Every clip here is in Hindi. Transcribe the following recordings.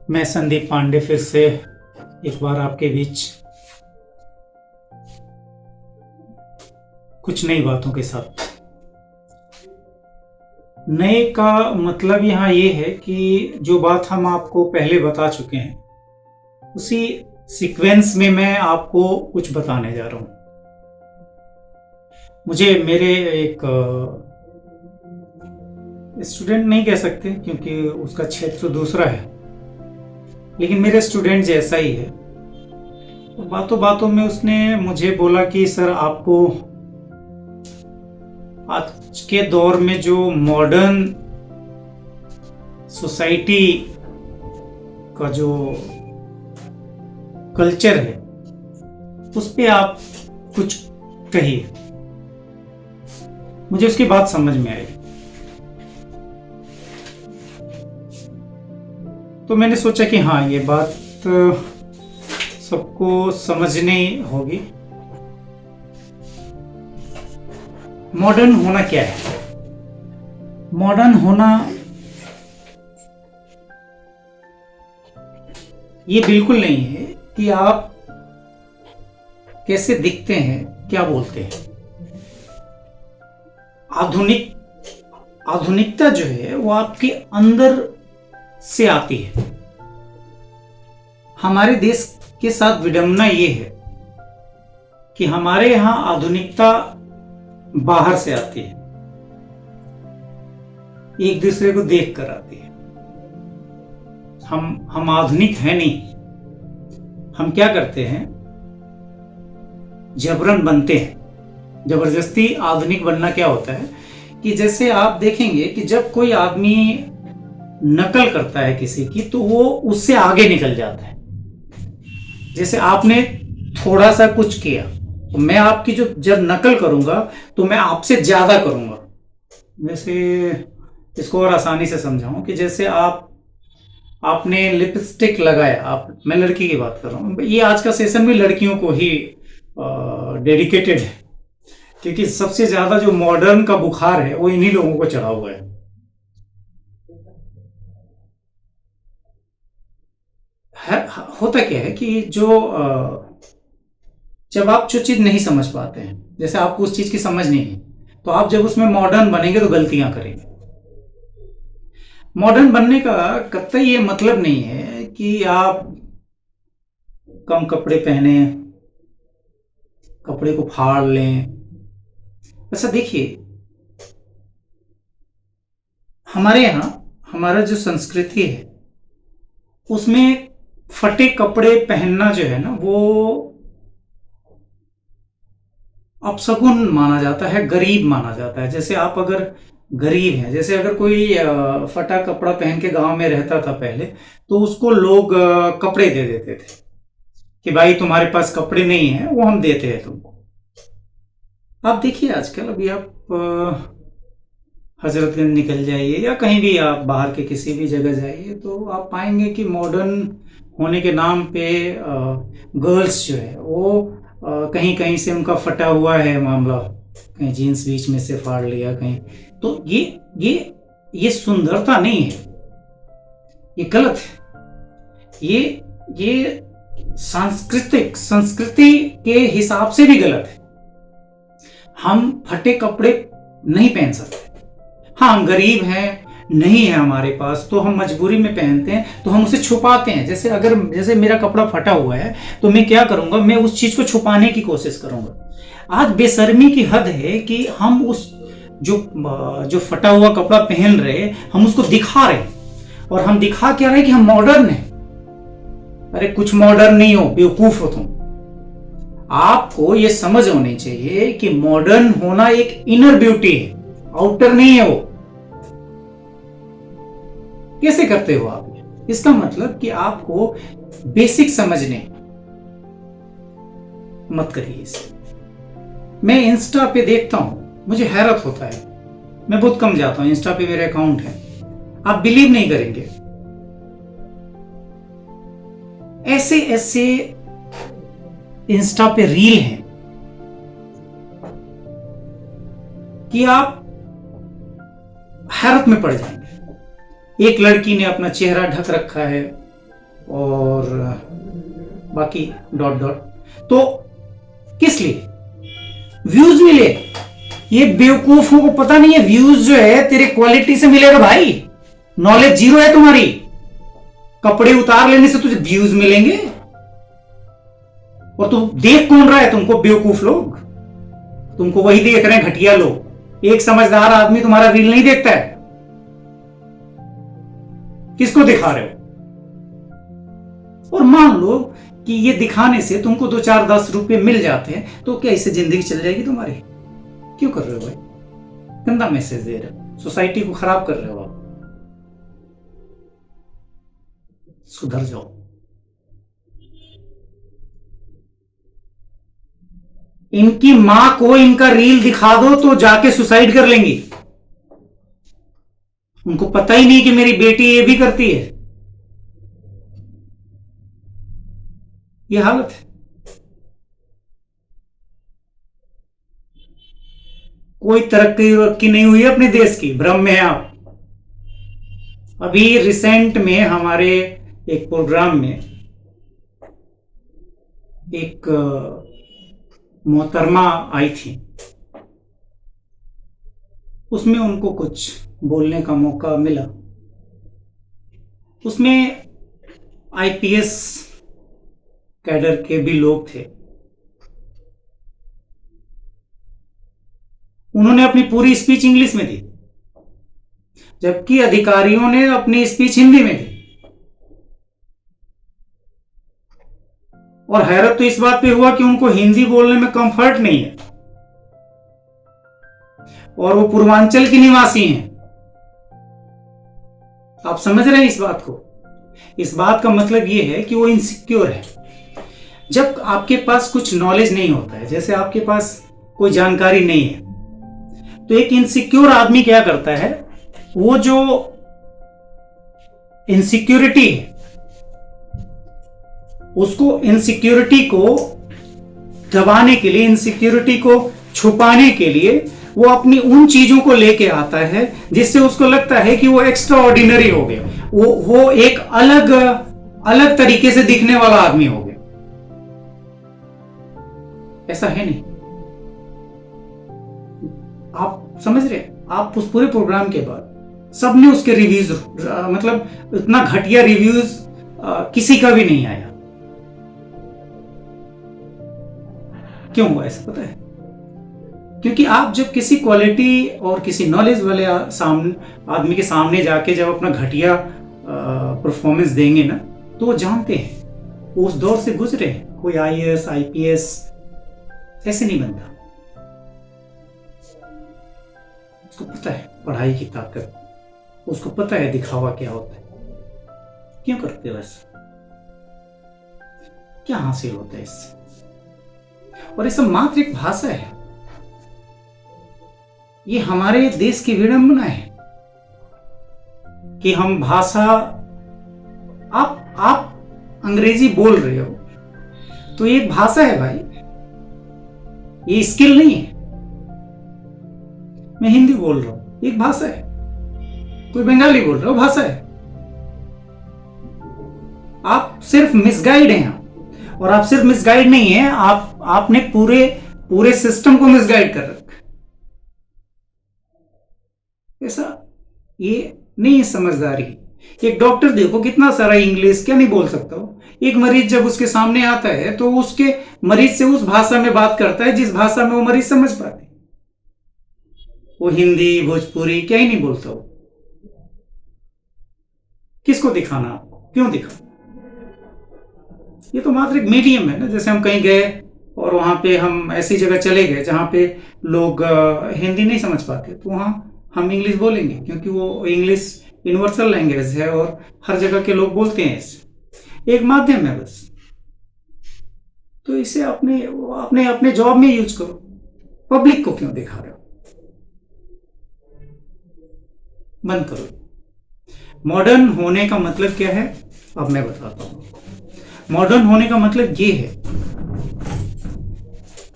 मैं संदीप पांडे फिर से एक बार आपके बीच कुछ नई बातों के साथ। नए का मतलब यहाँ ये है कि जो बात हम आपको पहले बता चुके हैं उसी सीक्वेंस में मैं आपको कुछ बताने जा रहा हूँ। मुझे मेरे एक स्टूडेंट नहीं कह सकते क्योंकि उसका क्षेत्र दूसरा है, लेकिन मेरे स्टूडेंट जैसा ही है। तो बातों बातों में उसने मुझे बोला कि सर आपको आज के दौर में जो मॉडर्न सोसाइटी का जो कल्चर है उस पे आप कुछ कहिए। मुझे उसकी बात समझ में आई तो मैंने सोचा कि हाँ, ये बात सबको समझनी होगी। मॉडर्न होना क्या है? मॉडर्न होना ये बिल्कुल नहीं है कि आप कैसे दिखते हैं, क्या बोलते हैं। आधुनिकता जो है वो आपके अंदर से आती है। हमारे देश के साथ विडंबना ये है कि हमारे यहां आधुनिकता बाहर से आती है, एक दूसरे को देख कर आती है। हम आधुनिक हैं नहीं। हम क्या करते हैं, जबरन बनते हैं। जबरदस्ती आधुनिक बनना क्या होता है कि जैसे आप देखेंगे कि जब कोई आदमी नकल करता है किसी की तो वो उससे आगे निकल जाता है। जैसे आपने थोड़ा सा कुछ किया तो मैं आपकी जो जब नकल करूंगा तो मैं आपसे ज्यादा करूंगा। वैसे इसको और आसानी से समझाऊं कि जैसे आपने लिपस्टिक लगाया, मैं लड़की की बात कर रहा हूं। ये आज का सेशन भी लड़कियों को ही डेडिकेटेड है, क्योंकि सबसे ज्यादा जो मॉडर्न का बुखार है वो इन्हीं लोगों को चढ़ा हुआ है। होता क्या है कि जब आप जो चीज नहीं समझ पाते हैं, जैसे आपको उस चीज की समझ नहीं है, तो आप जब उसमें मॉडर्न बनेंगे तो गलतियां करेंगे। मॉडर्न बनने का कतई ये मतलब नहीं है कि आप कम कपड़े पहने, कपड़े को फाड़ लें। ऐसा देखिए, हमारे यहाँ हमारा जो संस्कृति है उसमें फटे कपड़े पहनना जो है ना वो अपशगुन माना जाता है, गरीब माना जाता है। जैसे आप अगर गरीब हैं, जैसे अगर कोई फटा कपड़ा पहन के गांव में रहता था पहले, तो उसको लोग कपड़े दे देते थे कि भाई तुम्हारे पास कपड़े नहीं है, वो हम देते हैं तुमको। आप देखिए आजकल, अभी आप हजरतगंज निकल जाइए या कहीं भी आप बाहर के किसी भी जगह जाइए तो आप पाएंगे कि मॉडर्न होने के नाम पे गर्ल्स जो है वो कहीं कहीं से उनका फटा हुआ है मामला, कहीं जीन्स बीच में से फाड़ लिया कहीं। तो ये सुंदरता नहीं है, ये गलत है। ये संस्कृति के हिसाब से भी गलत है। हम फटे कपड़े नहीं पहन सकते। हाँ, हम गरीब हैं, नहीं है हमारे पास, तो हम मजबूरी में पहनते हैं, तो हम उसे छुपाते हैं। जैसे मेरा कपड़ा फटा हुआ है तो मैं क्या करूंगा, मैं उस चीज को छुपाने की कोशिश करूंगा। आज बेशर्मी की हद है कि हम उस जो फटा हुआ कपड़ा पहन रहे हम उसको दिखा रहे, और हम दिखा क्या रहे कि हम मॉडर्न हैं। अरे कुछ मॉडर्न नहीं हो, बेवकूफ हो तुम। आपको ये समझ होनी चाहिए कि मॉडर्न होना एक इनर ब्यूटी है, आउटर नहीं है वो। कैसे करते हो आप? इसका मतलब कि आपको बेसिक समझने मत करिए इसे। मैं इंस्टा पे देखता हूं, मुझे हैरत होता है। मैं बहुत कम जाता हूं इंस्टा पे, मेरे अकाउंट है। आप बिलीव नहीं करेंगे, ऐसे ऐसे इंस्टा पे रील हैं कि आप हैरत में पड़ जाएंगे। एक लड़की ने अपना चेहरा ढक रखा है, और बाकी डॉट डॉट। तो किस लिए? व्यूज मिले। ये बेवकूफों को पता नहीं है व्यूज जो है तेरे क्वालिटी से मिलेगा भाई। नॉलेज जीरो है तुम्हारी, कपड़े उतार लेने से तुझे व्यूज मिलेंगे। और तुम देख कौन रहा है तुमको? बेवकूफ लोग तुमको वही देख रहे हैं, घटिया लोग। एक समझदार आदमी तुम्हारा रील नहीं देखता है। किसको दिखा रहे हो? और मान लो कि ये दिखाने से तुमको 2-4-10 रुपए मिल जाते हैं, तो क्या इससे जिंदगी चल जाएगी तुम्हारी? क्यों कर रहे हो भाई? गंदा मैसेज दे रहे हो, सोसाइटी को खराब कर रहे हो आप। सुधर जाओ। इनकी मां को इनका रील दिखा दो तो जाके सुसाइड कर लेंगी। उनको पता ही नहीं कि मेरी बेटी ये भी करती है। ये हालत है। कोई तरक्की नहीं हुई है अपने देश की, भ्रम में है आप। अभी रिसेंट में हमारे एक प्रोग्राम में एक मोहतरमा आई थी, उसमें उनको कुछ बोलने का मौका मिला। उसमें आईपीएस कैडर के भी लोग थे। उन्होंने अपनी पूरी स्पीच इंग्लिश में दी, जबकि अधिकारियों ने अपनी स्पीच हिंदी में दी। और हैरत तो इस बात पे हुआ कि उनको हिंदी बोलने में कंफर्ट नहीं है, और वो पूर्वांचल की निवासी हैं। आप समझ रहे हैं इस बात को? इस बात का मतलब ये है कि वो इनसिक्योर है। जब आपके पास कुछ नॉलेज नहीं होता है, जैसे आपके पास कोई जानकारी नहीं है, तो एक इनसिक्योर आदमी क्या करता है, वो जो इनसिक्योरिटी है, उसको इनसिक्योरिटी को दबाने के लिए, इनसिक्योरिटी को छुपाने के लिए वो अपनी उन चीजों को लेके आता है जिससे उसको लगता है कि वो एक्स्ट्रा ऑर्डिनरी हो गया, वो एक अलग तरीके से दिखने वाला आदमी हो गया। ऐसा है नहीं। आप समझ रहे? आप उस पूरे प्रोग्राम के बाद सबने उसके रिव्यूज, मतलब इतना घटिया रिव्यूज किसी का भी नहीं आया। क्यों हुआ ऐसा पता है? क्योंकि आप जब किसी क्वालिटी और किसी नॉलेज वाले आदमी के सामने जाके जब अपना घटिया परफॉर्मेंस देंगे ना, तो वो जानते हैं, वो उस दौर से गुजरे हैं। कोई आईएएस आईपीएस ऐसे नहीं बनता। उसको पता है पढ़ाई की ताकत, उसको पता है दिखावा क्या होता है। क्यों करते हो ऐसा? क्या हासिल होता है इससे? और ये सब मात्र एक भाषा है। ये हमारे देश की विडंबना है कि हम भाषा, आप अंग्रेजी बोल रहे हो तो ये एक भाषा है भाई, ये स्किल नहीं है। मैं हिंदी बोल रहा हूं, एक भाषा है। कोई बंगाली बोल रहा हो, भाषा है। आप सिर्फ मिसगाइड हैं, और आप सिर्फ मिसगाइड नहीं है, आपने पूरे सिस्टम को मिसगाइड कर रखा। ऐसा ये नहीं है समझदारी। एक डॉक्टर देखो कितना सारा इंग्लिश क्या नहीं बोल सकता हो। एक मरीज जब उसके सामने आता है तो उसके मरीज से उस भाषा में बात करता है जिस भाषा में वो मरीज समझ पाते। वो हिंदी भोजपुरी क्या ही नहीं बोलता हो। किसको दिखाना आपको? क्यों दिखाना? ये तो मात्र एक मीडियम है ना। जैसे हम कहीं गए और वहां पे हम ऐसी जगह चले गए जहां पे लोग हिंदी नहीं समझ पाते, तो वहां हम इंग्लिश बोलेंगे, क्योंकि वो इंग्लिश यूनिवर्सल लैंग्वेज है और हर जगह के लोग बोलते हैं। इसे एक माध्यम है बस। तो इसे अपने जॉब में यूज करो। पब्लिक को क्यों दिखा रहे हो? बंद करो। मॉडर्न होने का मतलब क्या है अब मैं बताता हूं। मॉडर्न होने का मतलब ये है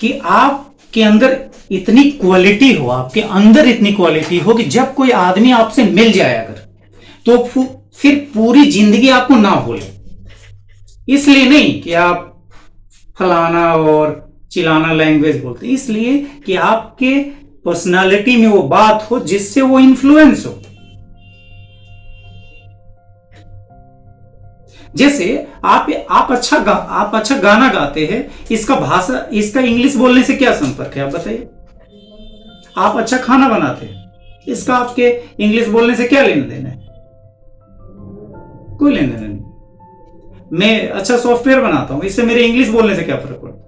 कि आपके अंदर इतनी क्वालिटी हो, आपके अंदर इतनी क्वालिटी हो कि जब कोई आदमी आपसे मिल जाए अगर, तो फिर पूरी जिंदगी आपको ना भूले। इसलिए नहीं कि आप फलाना और चिलाना लैंग्वेज बोलते, इसलिए कि आपके पर्सनालिटी में वो बात हो जिससे वो इन्फ्लुएंस हो। जैसे आप अच्छा गाना गाते हैं, इसका इंग्लिश बोलने से क्या संपर्क है, आप बताइए। आप अच्छा खाना बनाते हैं, इसका आपके इंग्लिश बोलने से क्या लेना देना है? कोई लेना देना नहीं। मैं अच्छा सॉफ्टवेयर बनाता हूं, इससे मेरे इंग्लिश बोलने से क्या फर्क पड़ता?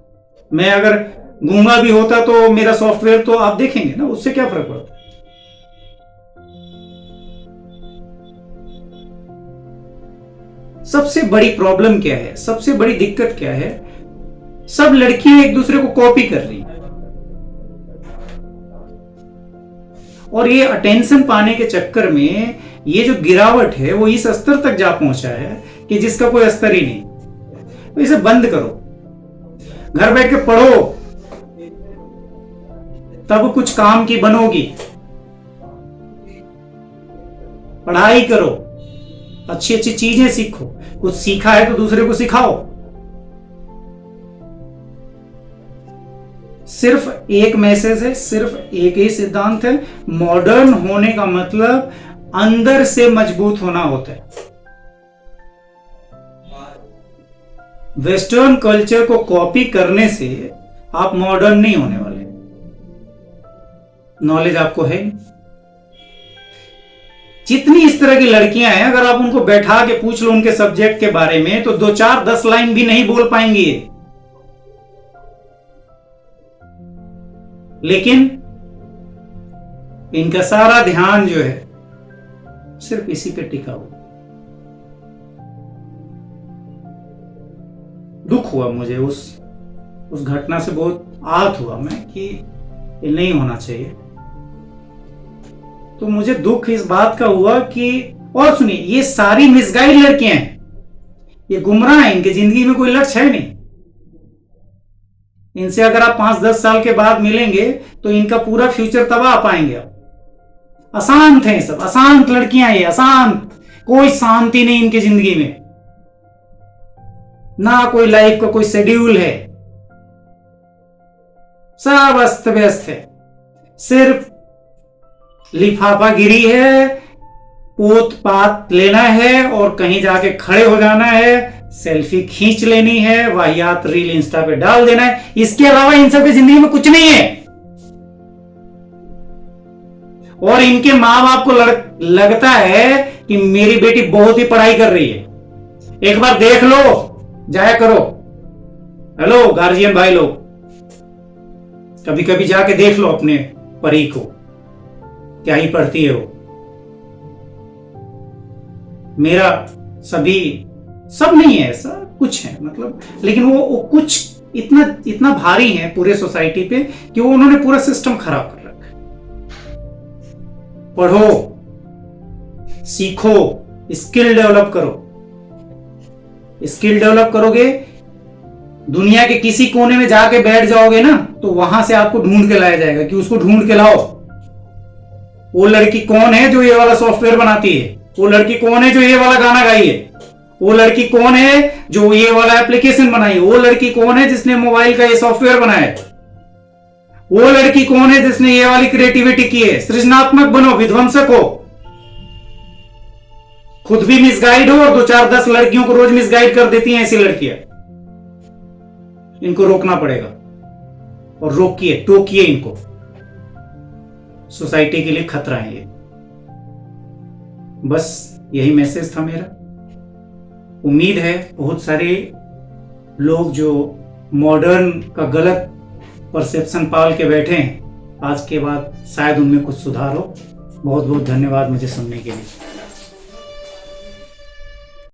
मैं अगर गूंगा भी होता तो मेरा सॉफ्टवेयर तो आप देखेंगे ना, उससे क्या फर्क पड़ता? सबसे बड़ी प्रॉब्लम क्या है, सबसे बड़ी दिक्कत क्या है? सब लड़कियां एक दूसरे को कॉपी कर रही हैं, और ये अटेंशन पाने के चक्कर में ये जो गिरावट है वो इस स्तर तक जा पहुंचा है कि जिसका कोई स्तर ही नहीं। तो इसे बंद करो, घर बैठ के पढ़ो, तब कुछ काम की बनोगी। पढ़ाई करो, अच्छी अच्छी चीजें सीखो, कुछ सीखा है तो दूसरे को सिखाओ। सिर्फ एक मैसेज है, सिर्फ एक ही सिद्धांत है, मॉडर्न होने का मतलब अंदर से मजबूत होना होता है। वेस्टर्न कल्चर को कॉपी करने से आप मॉडर्न नहीं होने वाले। नॉलेज आपको है। जितनी इस तरह की लड़कियां हैं, अगर आप उनको बैठा के पूछ लो उनके सब्जेक्ट के बारे में तो 2 4 10 लाइन भी नहीं बोल पाएंगी। लेकिन इनका सारा ध्यान जो है सिर्फ इसी पे टिका हुआ। दुख हुआ मुझे उस घटना से, बहुत आहत हुआ मैं कि ये नहीं होना चाहिए। तो मुझे दुख इस बात का हुआ कि, और सुनिए, ये सारी मिसगाइड लड़कियां हैं, ये गुमराह हैं, इनकी जिंदगी में कोई लक्ष्य है नहीं। इनसे अगर आप 5-10 साल के बाद मिलेंगे तो इनका पूरा फ्यूचर तबाह पाएंगे आप। अशांत हैं सब, अशांत लड़कियां, ये अशांत, कोई शांति नहीं इनकी जिंदगी में, ना कोई लाइफ का कोई शेड्यूल है, सब अस्त व्यस्त है। सिर्फ लिफाफा गिरी है, पोत पात लेना है और कहीं जाके खड़े हो जाना है, सेल्फी खींच लेनी है, वाहियात रील इंस्टा पे डाल देना है। इसके अलावा इन सब की जिंदगी में कुछ नहीं है। और इनके मां बाप को लगता है कि मेरी बेटी बहुत ही पढ़ाई कर रही है, एक बार देख लो, जाया करो। हेलो गार्जियन भाई लोग, कभी कभी जाके देख लो अपने परी को, क्या ही पढ़ती है वो। मेरा सब नहीं है ऐसा, कुछ है मतलब, लेकिन वो कुछ इतना भारी है पूरे सोसाइटी पे कि वो उन्होंने पूरा सिस्टम खराब कर रखा है। पढ़ो, सीखो, स्किल डेवलप करो। स्किल डेवलप करोगे, दुनिया के किसी कोने में जाके बैठ जाओगे ना तो वहां से आपको ढूंढ के लाया जाएगा कि उसको ढूंढ के लाओ। वो लड़की कौन है जो ये वाला सॉफ्टवेयर बनाती है, वो लड़की कौन है जो ये वाला गाना गाई है, वो लड़की कौन है जो ये वाला एप्लीकेशन बनाई है, वो लड़की कौन है जिसने मोबाइल का ये सॉफ्टवेयर बनाया है, वो लड़की कौन है जिसने ये वाली क्रिएटिविटी की है। सृजनात्मक बनो, विध्वंसक हो, खुद भी मिसगाइड हो और 2 4 10 लड़कियों को रोज मिसगाइड कर देती हैं ऐसी लड़कियां। इनको रोकना पड़ेगा और रोकिए, टोकिए इनको। सोसाइटी के लिए खतरा है ये। बस यही मैसेज था मेरा। उम्मीद है बहुत सारे लोग जो मॉडर्न का गलत परसेप्शन पाल के बैठे हैं, आज के बाद शायद उनमें कुछ सुधार हो। बहुत बहुत धन्यवाद मुझे सुनने के लिए।